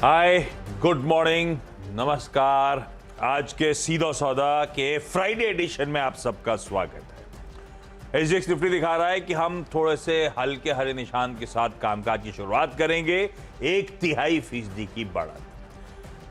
हाय, good morning, नमस्कार। आज के सीधा सौदा के फ्राइडे एडिशन में आप सबका स्वागत है। एसजीएक्स निफ्टी दिखा रहा है कि हम थोड़े से हल्के हरे निशान के साथ कामकाज की शुरुआत करेंगे। 1/3% की बढ़त।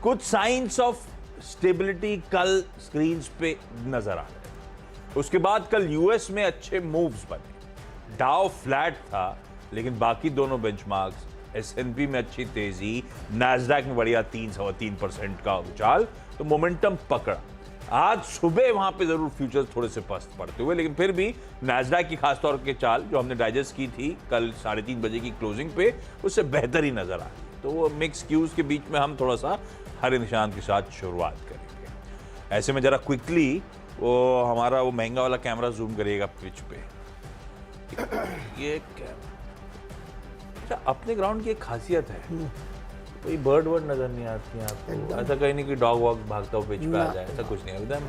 कुछ साइंस ऑफ स्टेबिलिटी कल स्क्रीन पे नजर आ रहे। उसके बाद कल यूएस में अच्छे मूव्स बने। डाउ फ्लैट था, लेकिन बाकी दोनों बेंचमार्क्स, एसएनपी में अच्छी तेजी, नैस्डैक में बढ़िया 3.3% का उछाल, तो मोमेंटम पकड़ा। आज सुबह वहां पे जरूर फ्यूचर्स थोड़े से पस्त पड़ते हुए, लेकिन फिर भी नैस्डैक की खासतौर के चाल जो हमने डाइजेस्ट की थी कल 3:30 बजे की क्लोजिंग पे, उससे बेहतर ही नजर आ रही। तो वो मिक्स क्यूज के बीच में हम थोड़ा सा हरे निशान के साथ शुरुआत करेंगे। ऐसे में जरा क्विकली वो हमारा वो महंगा वाला कैमरा जूम करिएगा पिच पे। ये कैमरा अपने ग्राउंड की एक खासियत है, कोई बर्ड वर्ड नजर नहीं आती है आपको। ऐसा कहीं नहीं कि डॉग वॉग भागता हुआ पिच पे आ जाए, ऐसा कुछ नहीं है एकदम।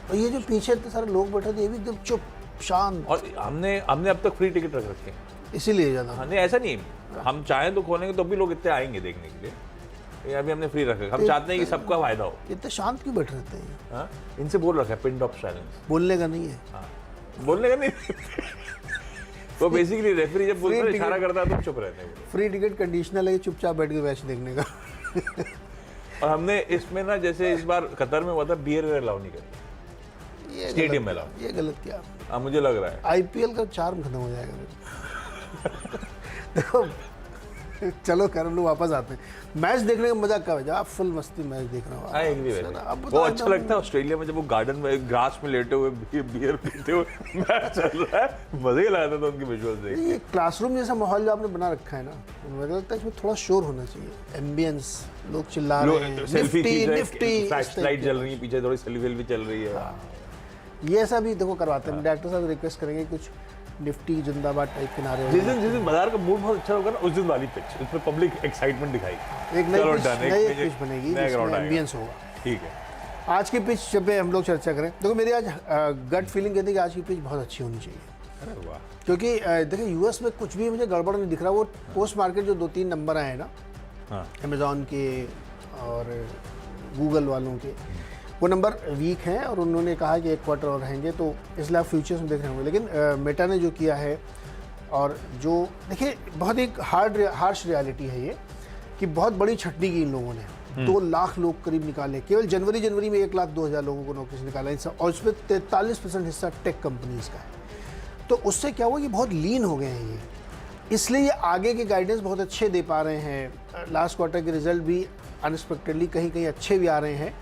और ये जो पीछे इतने सारे लोग बैठे थे, ये भी एकदम चुप शांत। और हमने अब तक फ्री टिकट रख रखे हैं, इसीलिए ज्यादा। हाँ नहीं, ऐसा नहीं, हम चाहें तो खोलेंगे तो भी लोग इतने आएंगे देखने के लिए। ये अभी हमने फ्री रखा है, हम चाहते हैं कि सबका फायदा हो। इतने शांत क्यों बैठ रहते हैं? हाँ, इनसे बोल रखा है पिन ड्रॉप साइलेंस, बोलने का नहीं है। हाँ, बोलने का नहीं। वो बेसिकली रेफरी जब बोलता है इशारा करता है तो चुप रहते हैं। फ्री टिकट कंडीशनल है, चुपचाप बैठ के मैच देखने का। और हमने इसमें ना, जैसे इस बार कतर में हुआ था, बियर अलाउ नहीं करी स्टेडियम में अलाउ। ये गलत किया। हाँ, मुझे लग रहा है आईपीएल का चार्म खत्म हो जाएगा। देखो, चलो कर लोग वापस आते हैं। मैच देखने का मजा कब है? आप फुल मस्ती मैच देख रहा हूँ। वो अच्छा लगता है ऑस्ट्रेलिया में जब वो गार्डन में ग्रास में लेटे हुए बियर पीते हुए मैच चल रहा है, मजा ही लगाता था उनकी विजुअल्स देख के। ये क्लासरूम जैसा माहौल जो आपने बना रखा है ना, मुझे लगता है इसमें थोड़ा शोर होना चाहिए। एम्बियंस, लोग चिल्ला रहे हैं, निफ्टी फ्लैशलाइट जल रही है पीछे, थोड़ी सेल्फी भी चल रही है। ये ऐसा भी देखो करवाते हैं। डायरेक्टर साहब रिक्वेस्ट करेंगे कुछ निफ्टी जिंदाबाद टाइप के नारे। जिस दिन बाजार का मूड बहुत अच्छा होगा ना, उस दिन वाली पिच, उसमें पब्लिक एक्साइटमेंट दिखाई। एक नई पिच बनेगी जिसमें एम्बियंस होगा। ठीक है, आज की पिच जब हम लोग चर्चा करें, देखो मेरी आज गट फीलिंग कहती है कि आज की पिच बहुत अच्छी होनी चाहिए। अरे वाह। क्योंकि देखिए यूएस में कुछ भी मुझे गड़बड़ नहीं दिख रहा। वो पोस्ट मार्केट जो 2-3 नंबर आए हैं ना, अमेजॉन के और गूगल वालों के, वो नंबर वीक हैं और उन्होंने कहा कि 1 क्वार्टर और रहेंगे, तो इसलिए आप फ्यूचर्स में देख रहे होंगे। लेकिन मेटा ने जो किया है, और जो देखिए बहुत एक हार्श रियलिटी है ये, कि बहुत बड़ी छटनी की इन लोगों ने। 2 लाख लोग करीब निकाले केवल जनवरी में। 1,02,000 लोगों को नौकरी से निकाला, और उसमें 43% हिस्सा टेक कंपनीज का है। तो उससे क्या हुआ कि बहुत लीन हो गए हैं ये, इसलिए ये आगे के गाइडेंस बहुत अच्छे दे पा रहे हैं। लास्ट क्वार्टर के रिजल्ट भी अनएक्सपेक्टेडली कहीं अच्छे भी आ रहे हैं,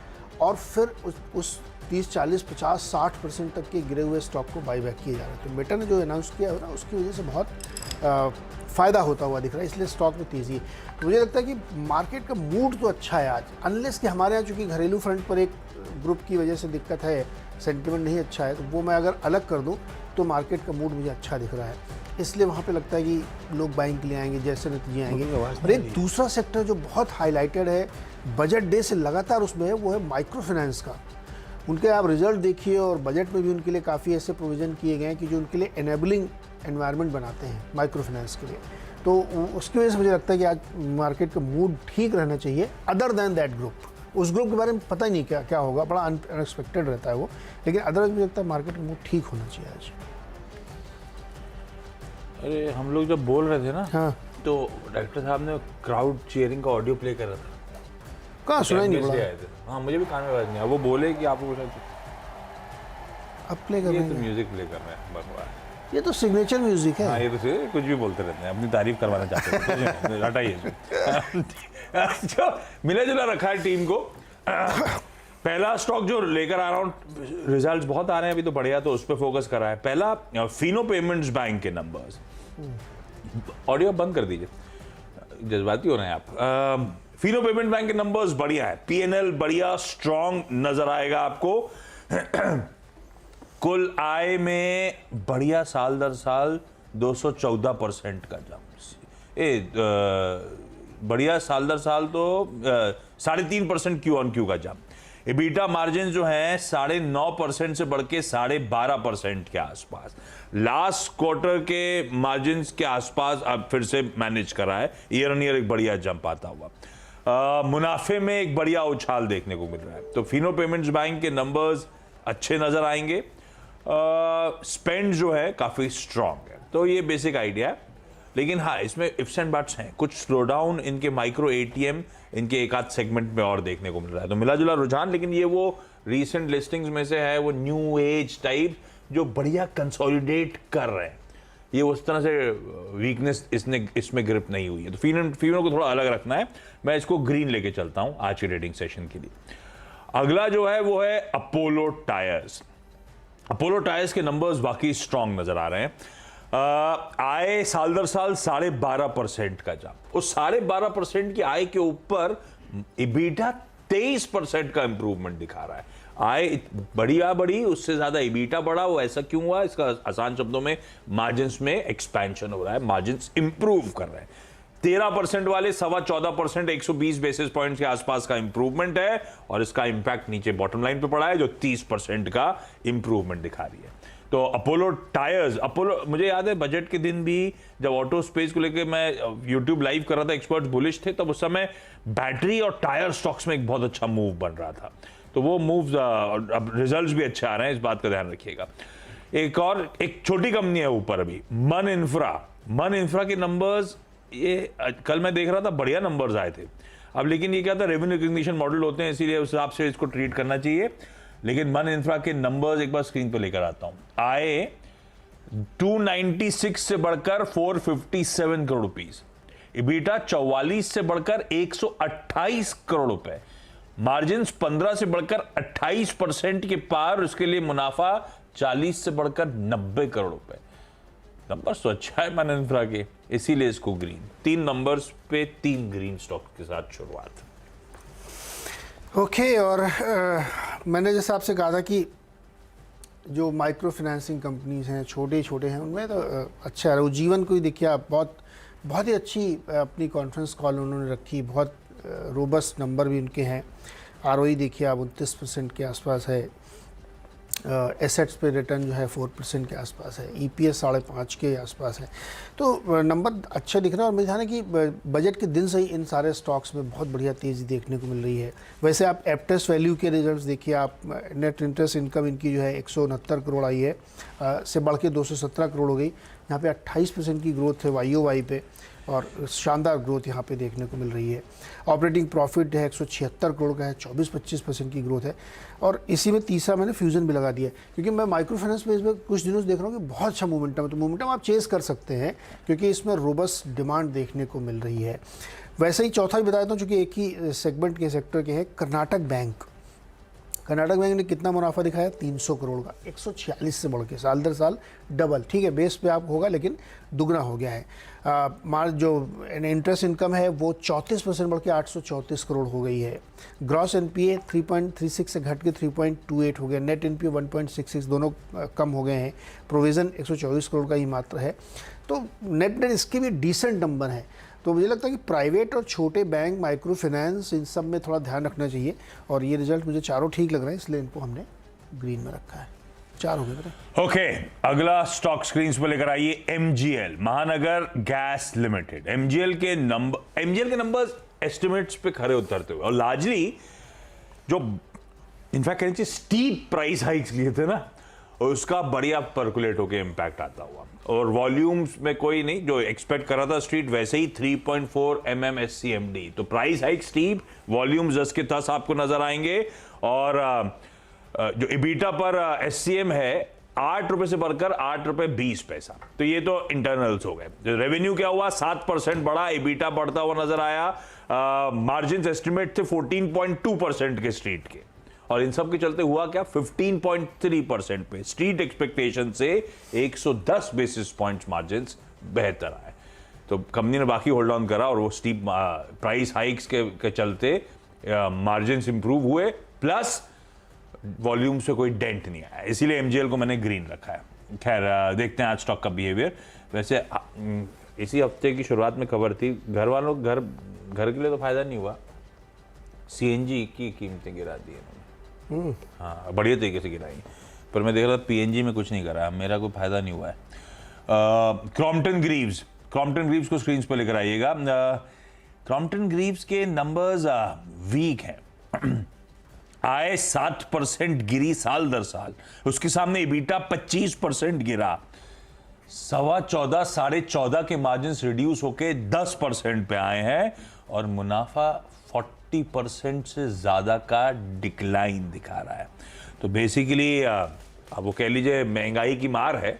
और फिर उस 30, 40, 50, 60% तक के गिरे हुए स्टॉक को बाई बैक किए जा रहे हैं। तो मेटा ने जो अनाउंस किया है ना, उसकी वजह से बहुत फ़ायदा होता हुआ दिख रहा है, इसलिए स्टॉक में तेज़ी है। तो मुझे लगता है कि मार्केट का मूड तो अच्छा है आज, अनलेस कि हमारे यहाँ चूँकि घरेलू फ्रंट पर एक ग्रुप की वजह से दिक्कत है, सेंटिमेंट नहीं अच्छा है, तो वो मैं अगर अलग कर दूँ तो मार्केट का मूड मुझे अच्छा दिख रहा है। इसलिए वहाँ पे लगता है कि लोग बाइंग के लिए आएंगे, जैसे नतीजे आएंगे। और एक दूसरा सेक्टर जो बहुत हाईलाइटेड है, बजट डे से लगातार उसमें है, वो है माइक्रो फाइनेंस का। उनके आप रिजल्ट देखिए, और बजट में भी उनके लिए काफ़ी ऐसे प्रोविज़न किए गए हैं कि जो उनके लिए एनेबलिंग एनवायरनमेंट बनाते हैं माइक्रो फाइनेंस के लिए। तो उसकी वजह से मुझे लगता है कि आज मार्केट का मूड ठीक रहना चाहिए। अदर दैन दैट ग्रुप, उस ग्रुप के बारे में पता ही नहीं क्या होगा, बड़ा अनएक्सपेक्टेड रहता है वो, लेकिन अदरवाइज मुझे लगता है मार्केट का मूड ठीक होना चाहिए आज। अरे हम लोग जब बोल रहे थे ना, हाँ, तो डायरेक्टर साहब ने क्राउड चीयरिंग का ऑडियो प्ले कर रहा था। कहाँ सुना ही नहीं पड़ा। हाँ, मुझे भी कान में आवाज नहीं आया। वो बोले कि आपको अब प्ले कर रहे हैं, तो म्यूजिक प्ले कर रहे हैं, बकवास। ये तो सिग्नेचर म्यूजिक है। हाँ, ये तो कुछ भी बोलते रहते हैं, अपनी तारीफ करवाना चाहते हैं। हटाइए। अच्छा, मिला जुला रखा है टीम को। पहला स्टॉक जो लेकर आ रहा हूँ, रिजल्ट्स बहुत आ रहे हैं अभी तो बढ़िया, तो उस पर फोकस करा है। पहला फिनो पेमेंट्स बैंक के नंबर्स। ऑडियो बंद कर दीजिए, जज्बाती हो रहे हैं आप। फिनो पेमेंट बैंक के नंबर्स बढ़िया है, पीएनएल बढ़िया स्ट्रॉन्ग नजर आएगा आपको। कुल आय में बढ़िया साल दर साल 214% का जंप। बढ़िया साल दर साल तो 3.5% क्यू ऑन क्यू का जंप। एबिटा मार्जिन जो है 9.5% से बढ़ के 12.5% के आसपास। लास्ट क्वार्टर के मार्जिन के आसपास अब फिर से मैनेज करा है, ईयर ऑन ईयर एक बढ़िया जंप आता हुआ। मुनाफे में एक बढ़िया उछाल देखने को मिल रहा है। तो फिनो पेमेंट्स बैंक के नंबर्स अच्छे नजर आएंगे। स्पेंड जो है काफी स्ट्रांग है। तो ये बेसिक आइडिया है, लेकिन हाँ इसमें इफ्स एंड बट्स हैं। कुछ स्लो डाउन इनके माइक्रो एटीएम इनके एक आध सेगमेंट में और देखने को मिल रहा है। तो मिला जुला रुझान, लेकिन ये वो रीसेंट लिस्टिंग्स में से है, वो न्यू एज टाइप जो बढ़िया कंसोलिडेट कर रहे हैं। ये उस तरह से वीकनेस इसमें ग्रिप नहीं हुई है। तो फीनो को थोड़ा अलग रखना है। मैं इसको ग्रीन लेके चलता हूं आज के ट्रेडिंग सेशन के लिए। अगला जो है वो है अपोलो टायर्स। अपोलो टायर्स के नंबर्स बाकी स्ट्रांग नजर आ रहे हैं। आय साल दर साल 12.5% का जंप। उस 12.5% की आय के ऊपर इबीटा 23% का इंप्रूवमेंट दिखा रहा है। आय बढ़ी, उससे ज्यादा इबीटा बढ़ा। वो ऐसा क्यों हुआ? इसका आसान शब्दों में मार्जिन्स में एक्सपेंशन हो रहा है, मार्जिन्स इंप्रूव कर रहे हैं। 13% वाले 14.25%, 120 बेसिस पॉइंट्स के आसपास का इंप्रूवमेंट है, और इसका इंपैक्ट नीचे बॉटम लाइन पे पड़ा है जो 30% का इंप्रूवमेंट दिखा रही है। तो अपोलो टायर्स, मुझे याद है बजट के दिन भी जब ऑटो स्पेस को लेकर मैं यूट्यूब लाइव कर रहा था, एक्सपर्ट्स बुलिश थे, तब उस समय बैटरी और टायर स्टॉक्स में एक बहुत अच्छा मूव बन रहा था। तो वो मूव अब रिजल्ट्स भी अच्छे आ रहे हैं, इस बात का ध्यान रखिएगा। एक छोटी कंपनी है ऊपर अभी, मन इंफ्रा के नंबर्स, ये कल मैं देख रहा था बढ़िया नंबर्स आए थे। अब लेकिन ये क्या था, रेवेन्यू रिकग्निशन मॉडल होते हैं, इसीलिए उस हिसाब से इसको ट्रीट करना चाहिए। लेकिन मन इंफ्रा के नंबर्स एक बार स्क्रीन पे लेकर आता हूं। आए 296 से बढ़कर 457 करोड़ रुपीस, इबीटा 44 से बढ़कर 128 करोड़ रुपए, मार्जिन 15 से बढ़कर 28% के पार, उसके लिए मुनाफा 40 से बढ़कर 90 करोड़ रुपए। नंबर्स तो अच्छा है मन इंफ्रा के, इसीलिए इसको ग्रीन। 3 नंबर्स पे 3 ग्रीन स्टॉक के साथ शुरुआत। ओके और मैंने जैसे आपसे कहा था कि जो माइक्रो फाइनेंसिंग कंपनीज हैं, छोटे हैं, उनमें तो अच्छा है। वो जीवन को ही देखिए आप, बहुत ही अच्छी अपनी कॉन्फ्रेंस कॉल उन्होंने रखी, बहुत रोबस्ट नंबर भी उनके हैं। आरओई देखिए आप 29% के आसपास है, एसेट्स पे रिटर्न जो है 4% के आसपास है, ईपीएस 5.5 के आसपास है। तो नंबर अच्छा दिख रहा है, और मुझे ध्यान है कि बजट के दिन से ही इन सारे स्टॉक्स में बहुत बढ़िया तेज़ी देखने को मिल रही है। वैसे आप एप्टेस वैल्यू के रिजल्ट्स देखिए आप, नेट इंटरेस्ट इनकम इनकी जो है 169 करोड़ आई है, से बढ़ के 217 करोड़ हो गई। यहाँ पे 28% की ग्रोथ है YOY पे, और शानदार ग्रोथ यहाँ पे देखने को मिल रही है। ऑपरेटिंग प्रॉफिट है 176 करोड़ का है, 24-25% की ग्रोथ है। और इसी में तीसरा मैंने फ्यूजन भी लगा दिया है, क्योंकि मैं माइक्रो फाइनेंस स्पेस में कुछ दिनों से देख रहा हूँ कि बहुत अच्छा मोमेंटम है। तो मोमेंटम आप चेस कर सकते हैं, क्योंकि इसमें रोबस्ट डिमांड देखने को मिल रही है। वैसे ही चौथा भी बता देता हूँ, चूँकि एक ही सेगमेंट के सेक्टर के हैं, कर्नाटक बैंक ने कितना मुनाफा दिखाया? 300 करोड़ का, 146 से बढ़ के साल दर साल डबल। ठीक है, बेस पे आप होगा, लेकिन दुगना हो गया है। जो इंटरेस्ट इनकम है वो 34% बढ़ के 834 करोड़ हो गई है। ग्रॉस एनपीए 3.36 से घट के 3.28 हो गया। नेट एनपीए 1.66, दोनों कम हो गए हैं। प्रोविज़न 124 करोड़ का ही मात्र है। तो नेट इसके भी डिसेंट नंबर है। तो मुझे लगता है कि प्राइवेट और छोटे बैंक, माइक्रो फाइनेंस, इन सब में थोड़ा ध्यान रखना चाहिए। और ये रिजल्ट मुझे चारों ठीक लग रहे हैं, इसलिए इनको हमने ग्रीन में रखा है। 4 हो गए। ओके, अगला स्टॉक स्क्रीन पर लेकर आइए MGL, महानगर गैस लिमिटेड। MGL के नंबर्स एस्टिमेट्स पे खरे उतरते हुए, और लार्जली जो इनफैक्ट कहना चाहिए स्टीप प्राइस हाइक्स लिए थे ना, और उसका बढ़िया पर्कुलेट होकर इंपैक्ट आता हुआ। और वॉल्यूम्स में कोई नहीं, जो एक्सपेक्ट कर रहा था स्ट्रीट, वैसे ही 3.4 mm SCMD। तो प्राइस हाइक स्टीप, वॉल्यूम्स 10 के 10 आपको नजर आएंगे। और जो इबीटा पर SCM है 8 रुपए से बढ़कर 8 रुपए 20 पैसा। तो ये तो इंटरनल्स हो गए। रेवेन्यू क्या हुआ? 7% बढ़ा, इबीटा बढ़ता हुआ नजर आया। मार्जिन एस्टिमेट थे 14.2% के स्ट्रीट के, और इन सब के चलते हुआ क्या? 15.3% पे स्ट्रीट एक्सपेक्टेशन से 110 बेसिस पॉइंट्स मार्जिन बेहतर आए। तो कंपनी ने बाकी होल्ड ऑन करा, और वो स्टीप प्राइस हाइक्स के चलते मार्जिन इंप्रूव हुए, प्लस वॉल्यूम से कोई डेंट नहीं आया। इसीलिए MGL को मैंने ग्रीन रखा है। खैर देखते हैं आज स्टॉक का बिहेवियर। वैसे इसी हफ्ते की शुरुआत में खबर थी, घर के लिए तो फायदा नहीं हुआ, CNG की कीमतें गिरा दी इन्होंने। हाँ, बढ़िया तरीके से गिराई, पर मैं देख रहा था PNG में कुछ नहीं करा, मेरा कोई फायदा नहीं हुआ है। क्रॉम्पटन ग्रीव्स को स्क्रीन पर लेकर आइएगा। क्रॉम्पटन ग्रीव्स के नंबर्स वीक हैं। आय 7% गिरी साल दर साल, उसके सामने इबीटा 25% गिरा, 14.25 14.5 के मार्जिन रिड्यूस होके 10% पे आए हैं और मुनाफा 40% से ज्यादा का डिक्लाइन दिखा रहा है। तो बेसिकली अब वो कह लीजिए महंगाई की मार है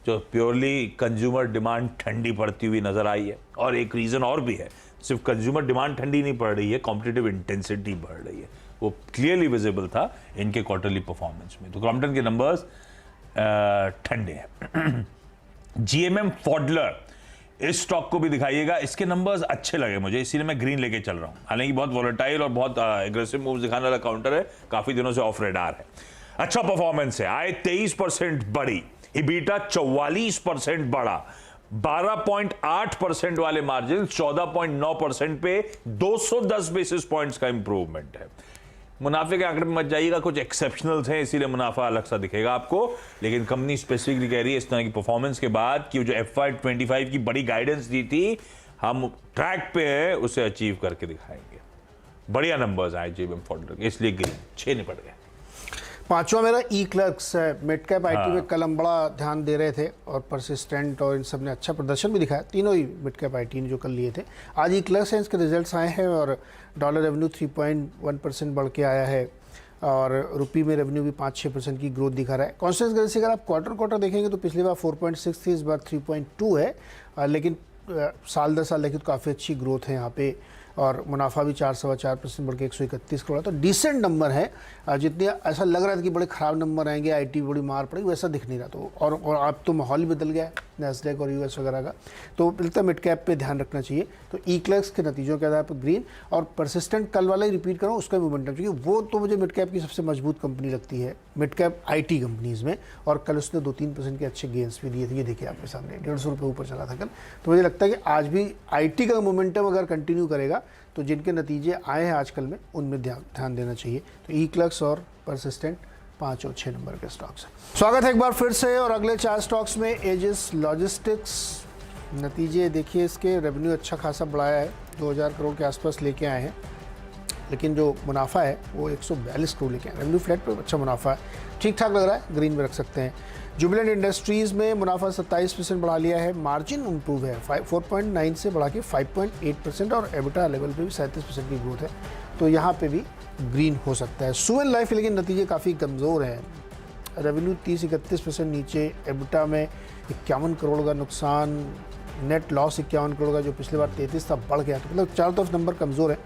जो प्योरली कंज्यूमर डिमांड ठंडी पड़ती हुई नजर आई है। और एक रीजन और भी है, सिर्फ कंज्यूमर डिमांड ठंडी नहीं पड़ रही है, कॉम्पिटिटिव इंटेंसिटी बढ़ रही है। वो क्लियरली विजिबल था इनके क्वार्टरली परफॉर्मेंस में। तो क्रॉम्पटन के नंबर्स ठंडे हैं। जीएमएम फॉडलर, इस स्टॉक को भी दिखाइएगा, इसके नंबर्स अच्छे लगे मुझे, इसीलिए मैं ग्रीन लेके चल रहा हूं। हालांकि बहुत वोलेटाइल और बहुत एग्रेसिव मूव्स दिखाने वाला काउंटर है, काफी दिनों से ऑफ रेडार है। अच्छा परफॉर्मेंस है, आय 23% बढ़ी, इबीटा 44% बढ़ा, 12.8% वाले मार्जिन 14.9% पे 210 बेसिस पॉइंट्स का इंप्रूवमेंट है। मुनाफे के आंकड़े में मत जाइएगा, कुछ एक्सेप्शनल्स हैं इसीलिए मुनाफा अलग सा दिखेगा आपको, लेकिन कंपनी स्पेसिफिकली कह रही है इस तरह की परफॉर्मेंस के बाद कि जो FY25 की बड़ी गाइडेंस दी थी, हम ट्रैक पे है उसे अचीव करके दिखाएंगे। बढ़िया नंबर्स आए जीएमएम फॉडलर के, इसलिए ग्रीन 6 निपट गए। पांचवा मेरा ई क्लर्क्स है। मिड कैप आईटी में कल हम बड़ा ध्यान दे रहे थे और परसिस्टेंट और इन सब ने अच्छा प्रदर्शन भी दिखाया, तीनों ही मिड कैप आईटी ने जो कल लिए थे। आज ई क्लर्क्स हैं, इसके रिजल्ट्स आए हैं और डॉलर रेवेन्यू 3.1% बढ़ के आया है और रुपये में रेवेन्यू भी 5-6% की ग्रोथ दिखा रहा है। कॉन्स्टेंट करेंसी अगर आप क्वार्टर देखेंगे तो पिछली बार 4.6 थी, इस बार 3.2 है, लेकिन साल दर साल देखें तो काफ़ी अच्छी ग्रोथ है यहाँ पे और मुनाफा भी 4.25% बढ़ के 131 करोड़, तो डिसेंट नंबर है। जितने ऐसा लग रहा था कि बड़े ख़राब नंबर आएंगे, आईटी बड़ी मार पड़ेगी, वैसा दिख नहीं रहा। तो और अब तो माहौल ही बदल गया है नैस्डैक और यूएस वगैरह का, तो मिलता मिड कैप पे ध्यान रखना चाहिए। तो ई क्लर्क्स के नतीजों के आधार पर ग्रीन और परसिस्टेंट कल वाला ही रिपीट करूँ, उसका मोमेंटम, क्योंकि वो तो मुझे मिड कैप की सबसे मजबूत कंपनी लगती है मिड कैप आईटी कंपनीज़ में, और कल उसने 2-3% के अच्छे गेंस भी दिए थे। ये देखिए आपके सामने 150 रुपये ऊपर चला था कल। तो मुझे लगता है कि आज भी आईटी का मोमेंटम अगर कंटिन्यू करेगा तो जिनके नतीजे आए हैं आजकल में उनमें ध्यान देना चाहिए। तो ई क्लर्क्स और परसिस्टेंट 5 और 6 नंबर के स्टॉक्स हैं। स्वागत है एक बार फिर से, और अगले 4 स्टॉक्स में एजिस लॉजिस्टिक्स। नतीजे देखिए, इसके रेवेन्यू अच्छा खासा बढ़ाया है, 2000 करोड़ के आसपास लेके आए हैं, लेकिन जो मुनाफा है वो 142 करोड़ लेके आए। रेवेन्यू फ्लैट पर अच्छा मुनाफा है, ठीक ठाक लग रहा है, ग्रीन में रख सकते हैं। जुबिलेंट इंडस्ट्रीज़ में मुनाफा 27% बढ़ा लिया है, मार्जिन इंप्रूव है, 4.9 से बढ़ा के 5.8% और एबिटा लेवल पे भी 37% की ग्रोथ है, तो यहाँ पे भी ग्रीन हो सकता है। सुवेन लाइफ लेकिन नतीजे काफ़ी कमज़ोर हैं, रेवेन्यू 30-31% नीचे, एबिटा में 51 करोड़ का नुकसान, नेट लॉस 51 करोड़ का जो पिछली बार 33 था बढ़ गया, तो मतलब चारों तरफ नंबर कमज़ोर है,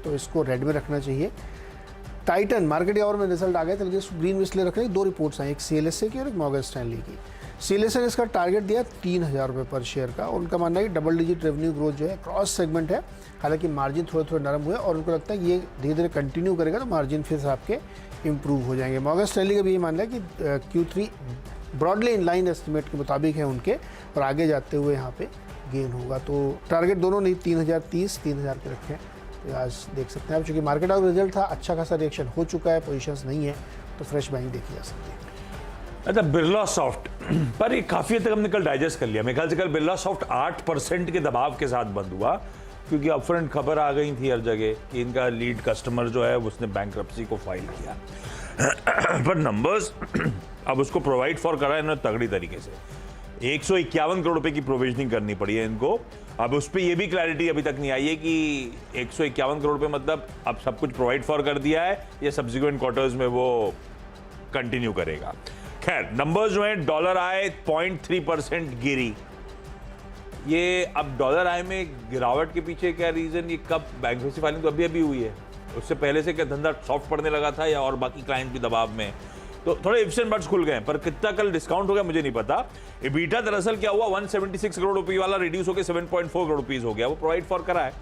तो इसको रेड में रखना चाहिए। टाइटन मार्केट आवर में रिजल्ट आ गए थे, लेकिन ग्रीन में इसलिए रख रहे हैं, 2 रिपोर्ट्स आई, एक CLSA की और एक मॉर्गन स्टैनली की। CLSA ने इसका टारगेट दिया 3000 रुपये पर शेयर का, और उनका मानना है कि डबल डिजिट रेवेन्यू ग्रोथ जो है क्रॉस सेगमेंट है, हालांकि मार्जिन थोड़े नरम हुए और उनको लगता है कि ये धीरे धीरे कंटिन्यू करेगा तो मार्जिन फिर आपके इंप्रूव हो जाएंगे। मॉर्गन स्टैनली का भी ये मानना है कि Q3 broadly in line estimate के मुताबिक है उनके, और आगे जाते हुए यहाँ पे गेन होगा। तो टारगेट दोनों नहीं 3030 3000 के रखे हैं, आज देख सकते हैं आप, चूँकि मार्केट आउट रिजल्ट था, अच्छा खासा रिएक्शन हो चुका है, पोजीशंस नहीं है, तो फ्रेश बाइंग देखी जा सकती है। अच्छा, बिरला सॉफ्ट पर ये काफी हद तक हमने कल डाइजेस्ट कर लिया। मेरे ख्याल से कल बिरला सॉफ्ट 8% के दबाव के साथ बंद हुआ, क्योंकि अपफ्रंट खबर आ गई थी हर जगह कि इनका लीड कस्टमर जो है उसने बैंक्रप्सी को फाइल किया। पर नंबर्स अब उसको प्रोवाइड फॉर करा इन्होंने तगड़ी तरीके से, 151 करोड़ रुपए की प्रोविजनिंग करनी पड़ी है इनको। अब उस पर यह भी क्लैरिटी अभी तक नहीं आई है कि 151 करोड़ रुपए मतलब अब सब कुछ प्रोवाइड फॉर कर दिया है या सब्सिक्वेंट क्वार्टर्स में वो कंटिन्यू करेगा। खैर, नंबर्स जो हैं, डॉलर आय 0.3% गिरी। ये अब डॉलर आय में गिरावट के पीछे क्या रीजन, ये कब बैंक्रप्सी फाइलिंग तो अभी हुई है, उससे पहले से क्या धंधा सॉफ्ट पड़ने लगा था या और बाकी क्लाइंट भी दबाव में, तो थोड़े इफ्स एंड बट्स खुल गए, पर कितना कल डिस्काउंट हो गया मुझे नहीं पता। एबिटा दरअसल क्या हुआ, 176 करोड़ रुपए वाला रिड्यूस होकर 7.4 करोड़ रुपीज हो गया, वो प्रोवाइड फॉर करा है,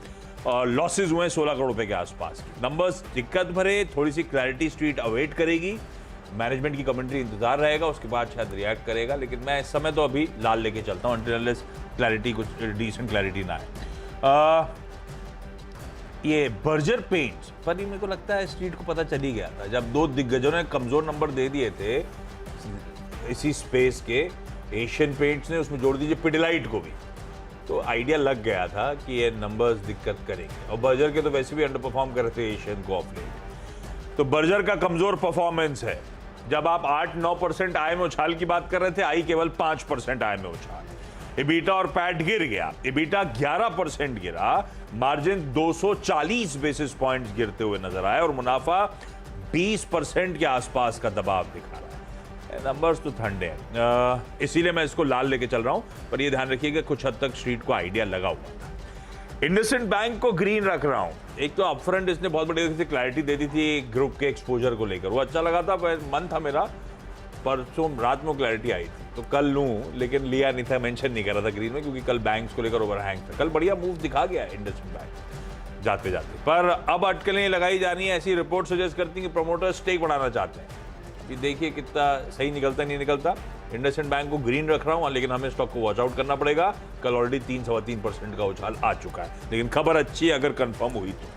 और लॉसेज हुए 16 करोड़ रुपए के आसपास। नंबर्स दिक्कत भरे, थोड़ी सी क्लैरिटी स्ट्रीट अवेट करेगी, मैनेजमेंट की कमेंट्री इंतजार रहेगा, उसके बाद शायद रिएक्ट करेगा, लेकिन मैं इस समय तो अभी लाल लेके चलता हूँ अनटिल क्लैरिटी, कुछ डिसेंट क्लैरिटी ना आए। ये बर्जर पेंट्स पर ही मेरे को लगता है स्ट्रीट को पता चल ही गया था, जब 2 दिग्गजों ने कमजोर नंबर दे दिए थे इसी स्पेस के, एशियन पेंट्स ने, उसमें जोड़ दीजिए पिडिलाइट को भी, तो आइडिया लग गया था कि ये नंबर्स दिक्कत करेंगे। और बर्जर के तो वैसे भी अंडर परफॉर्म कर रहे थे एशियन को ऑफ लेट। तो बर्जर का कमजोर परफॉर्मेंस है। जब आप 8-9% आय में उछाल की बात कर रहे थे, आई केवल 5% आय में उछाल। इबीटा और पैट गिर गया। इबीटा 11% गिरा, मार्जिन 240 बेसिस पॉइंट्स गिरते हुए नजर आए और मुनाफा 20% के आसपास का दबाव दिखा रहा है। नंबर्स तो ठंडे हैं, इसीलिए मैं इसको लाल लेके चल रहा हूं, पर ये ध्यान रखिएगा कुछ हद तक स्ट्रीट को आइडिया लगा हुआ था। इंडसइंड बैंक को ग्रीन रख रहा हूं। एक तो अपफ्रंट इसने बहुत बड़ी क्लैरिटी दे दी थी ग्रुप के एक्सपोजर को लेकर, वो अच्छा लगा था, मन था मेरा। परसों रात में क्लैरिटी आई थी तो कल लूं, लेकिन लिया नहीं था, मेंशन नहीं कर रहा था ग्रीन में, क्योंकि कल बैंक्स को लेकर ओवरहैंग था। कल बढ़िया मूव दिखा गया इंडसइंड बैंक जाते जाते, पर अब अटकलें लगाई जा रही है। ऐसी रिपोर्ट सजेस्ट करती हैं कि प्रमोटर स्टेक बढ़ाना चाहते हैं। अभी देखिए कितना सही निकलता नहीं निकलता। इंडसइंड बैंक को ग्रीन रख रहा हूं, लेकिन हमें स्टॉक को वॉच आउट करना पड़ेगा। कल ऑलरेडी 3-3.25% का उछाल आ चुका है, लेकिन खबर अच्छी है अगर कंफर्म हुई तो।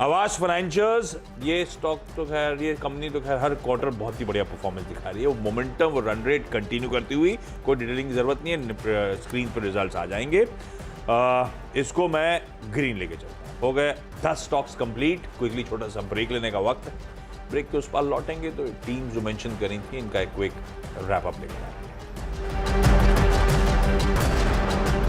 आवास फाइनेंशियर्स, ये स्टॉक तो खैर, ये कंपनी तो खैर हर क्वार्टर बहुत ही बढ़िया परफॉर्मेंस दिखा रही है। वो मोमेंटम, वो रन रेट कंटिन्यू करती हुई, कोई डिटेलिंग की जरूरत नहीं है, स्क्रीन पर रिजल्ट आ जाएंगे। इसको मैं ग्रीन लेके चलता हूँ। हो गए 10 स्टॉक्स कंप्लीट। क्विकली छोटा सा ब्रेक लेने का वक्त है। ब्रेक के उस पार लौटेंगे तो टीम जो मेंशन करी थी, इनका एक क्विक रैप अप लेकर आएंगे।